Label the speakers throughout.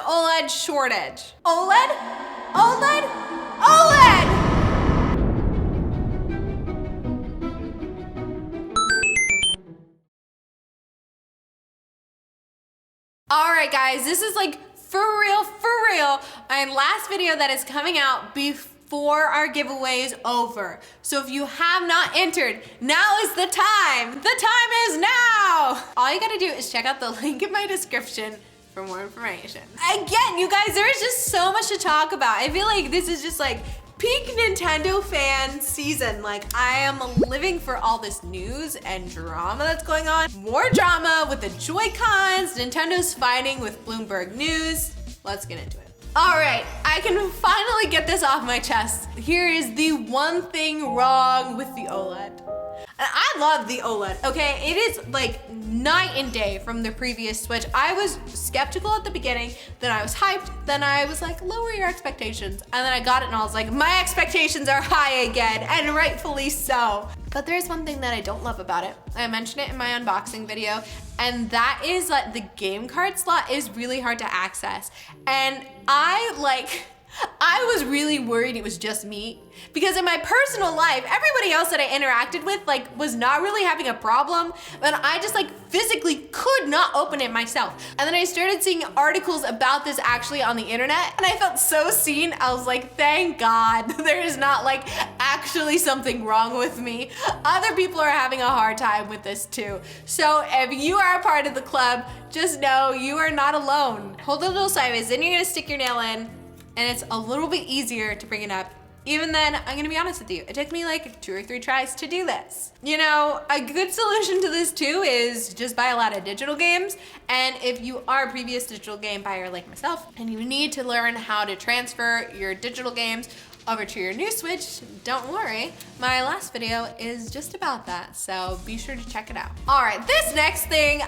Speaker 1: OLED shortage. OLED? OLED? OLED! All right, guys, this is like for real, my last video that is coming out before our giveaway is over. So if you have not entered, now is the time. The time is now. All you gotta do is check out the link in my description for more information. Again, you guys, there is just so much to talk about. I feel like this is just like peak Nintendo fan season. Like, I am living for all this news and drama that's going on. More drama with the Joy-Cons. Nintendo's fighting with Bloomberg News. Let's get into it. All right, I can finally get this off my chest. Here is the one thing wrong with the OLED. And I love the OLED, okay? It is like night and day from the previous Switch. I was skeptical at the beginning, then I was hyped, then I was like, lower your expectations. And then I got it and I was like, my expectations are high again, and rightfully so. But there's one thing that I don't love about it. I mentioned it in my unboxing video, and that is that the game card slot is really hard to access. And I was really worried it was just me, because in my personal life, everybody else that I interacted with was not really having a problem, but I just physically could not open it myself. And then I started seeing articles about this actually on the internet, and I felt so seen. I was like, thank God there is not actually something wrong with me. Other people are having a hard time with this too. So if you are a part of the club, just know you are not alone. Hold it a little sideways, then you're gonna stick your nail in, and it's a little bit easier to bring it up. Even then, I'm gonna be honest with you, it took me 2 or 3 tries to do this. You know, a good solution to this too is just buy a lot of digital games. And if you are a previous digital game buyer like myself, and you need to learn how to transfer your digital games over to your new Switch, don't worry, my last video is just about that, so be sure to check it out. All right, this next thing,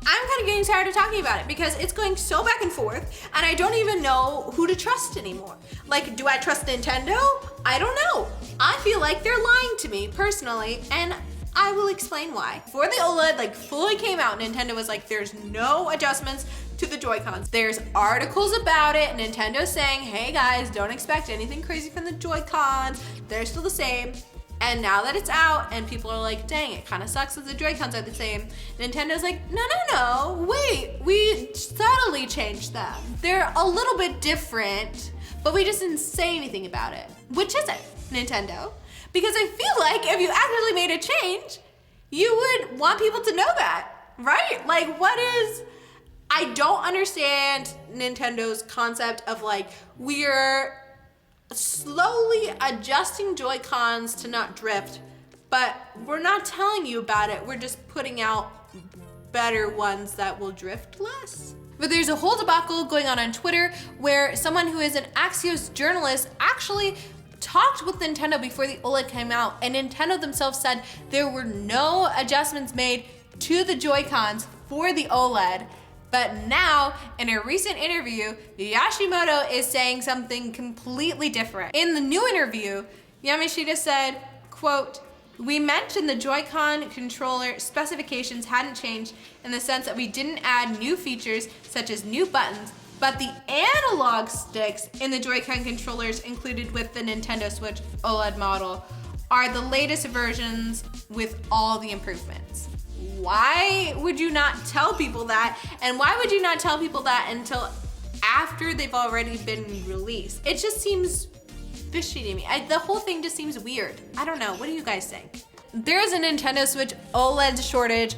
Speaker 1: I'm kind of getting tired of talking about it because it's going so back and forth, and I don't even know who to trust anymore. Do I trust Nintendo? I don't know. I feel like they're lying to me personally, and I will explain why. Before the OLED fully came out, Nintendo was like, there's no adjustments to the Joy-Cons. There's articles about it, Nintendo saying, hey guys, don't expect anything crazy from the Joy-Cons. They're still the same. And now that it's out and people are like, dang, it kind of sucks that the Joy-Cons are the same, Nintendo's like, no, wait, we subtly changed them. They're a little bit different, but we just didn't say anything about it. Which is it, Nintendo? Because I feel like if you actually made a change, you would want people to know that, right? I don't understand Nintendo's concept of we're slowly adjusting Joy-Cons to not drift, but we're not telling you about it. We're just putting out better ones that will drift less. But there's a whole debacle going on Twitter where someone who is an Axios journalist actually talked with Nintendo before the OLED came out, and Nintendo themselves said there were no adjustments made to the Joy-Cons for the OLED. But now, in a recent interview, Yashimoto is saying something completely different. In the new interview, Yamashita said, quote, we mentioned the Joy-Con controller specifications hadn't changed in the sense that we didn't add new features such as new buttons, but the analog sticks in the Joy-Con controllers included with the Nintendo Switch OLED model are the latest versions with all the improvements. Why would you not tell people that? And why would you not tell people that until after they've already been released? It just seems fishy to me. The whole thing just seems weird. I don't know, what do you guys think? There is a Nintendo Switch OLED shortage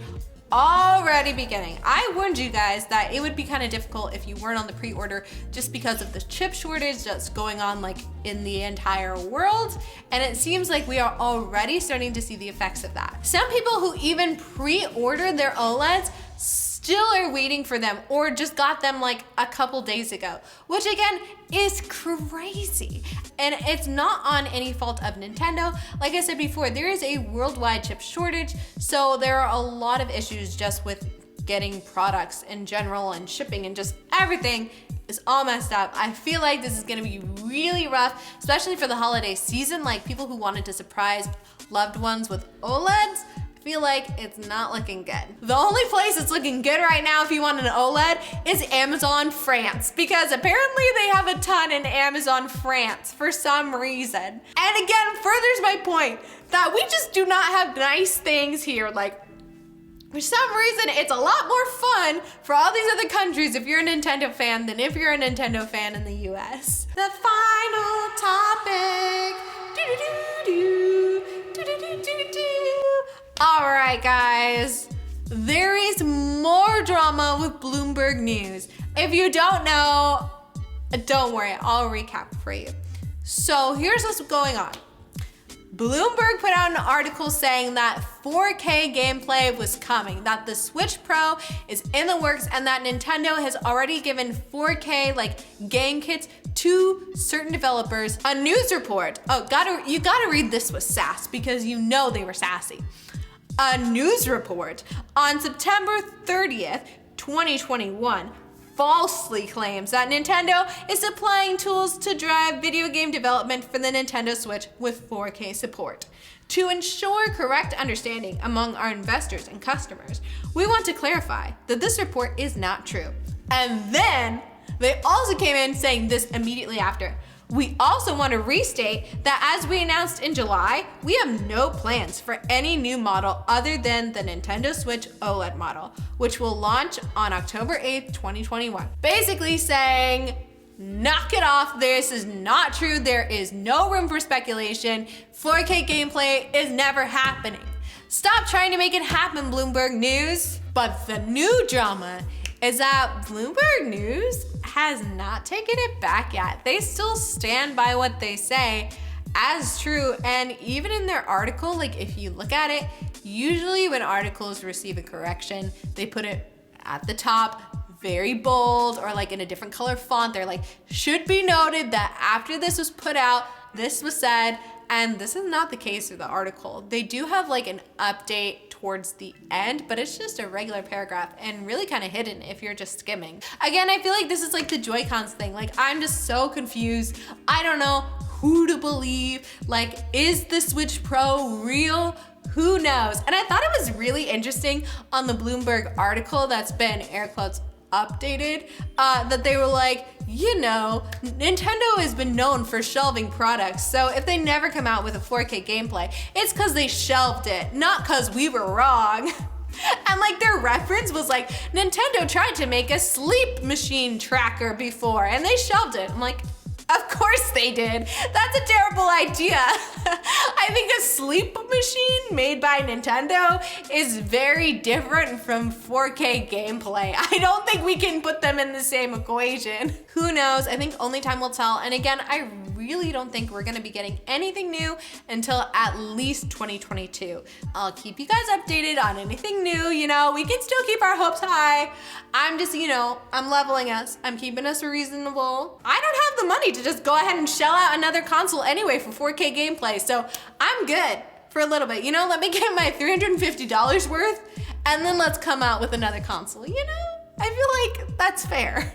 Speaker 1: already beginning. I warned you guys that it would be kind of difficult if you weren't on the pre-order just because of the chip shortage that's going on in the entire world. And it seems like we are already starting to see the effects of that. Some people who even pre-ordered their OLEDs still are waiting for them or just got them a couple days ago, which again is crazy. And it's not on any fault of Nintendo. Like I said before, there is a worldwide chip shortage, so there are a lot of issues just with getting products in general, and shipping, and just everything is all messed up. I feel like this is gonna be really rough, especially for the holiday season. People who wanted to surprise loved ones with OLEDs, feel like it's not looking good. The only place it's looking good right now if you want an OLED is Amazon France, because apparently they have a ton in Amazon France for some reason. And again, furthers my point that we just do not have nice things here. Like, for some reason, it's a lot more fun for all these other countries if you're a Nintendo fan than if you're a Nintendo fan in the US. The final topic. All right, guys. There is more drama with Bloomberg news. If you don't know, don't worry, I'll recap for you. So here's what's going on. Bloomberg put out an article saying that 4K gameplay was coming, that the Switch Pro is in the works, and that Nintendo has already given 4K game kits to certain developers. A news report, you gotta read this with sass because you know they were sassy. A news report on September 30th, 2021, falsely claims that Nintendo is supplying tools to drive video game development for the Nintendo Switch with 4K support. To ensure correct understanding among our investors and customers, we want to clarify that this report is not true. And then they also came in saying this immediately after. We also want to restate that as we announced in July, we have no plans for any new model other than the Nintendo Switch OLED model, which will launch on October 8th, 2021. Basically saying, knock it off, this is not true, there is no room for speculation, 4K gameplay is never happening. Stop trying to make it happen, Bloomberg News. But the new drama is that Bloomberg News has not taken it back yet. They still stand by what they say as true. And even in their article, if you look at it, usually when articles receive a correction, they put it at the top, very bold, or in a different color font. They're like, should be noted that after this was put out, this was said, and this is not the case with the article. They do have an update towards the end, but it's just a regular paragraph and really kind of hidden if you're just skimming. Again, I feel like this is the Joy-Cons thing. I'm just so confused. I don't know who to believe. Is the Switch Pro real? Who knows? And I thought it was really interesting on the Bloomberg article that's been air quotes updated, that they were Nintendo has been known for shelving products, so if they never come out with a 4K gameplay, it's because they shelved it, not because we were wrong. And their reference was Nintendo tried to make a sleep machine tracker before and they shelved it. I'm like, of course they did. That's a terrible idea. I think a sleep machine made by Nintendo is very different from 4K gameplay. I don't think we can put them in the same equation. Who knows? I think only time will tell. And again, I really don't think we're gonna be getting anything new until at least 2022. I'll keep you guys updated on anything new. We can still keep our hopes high. I'm just, I'm leveling us. I'm keeping us reasonable. I don't have the money to just go ahead and shell out another console anyway for 4K gameplay, so I'm good for a little bit. Let me get my $350 worth, and then let's come out with another console. I feel like that's fair.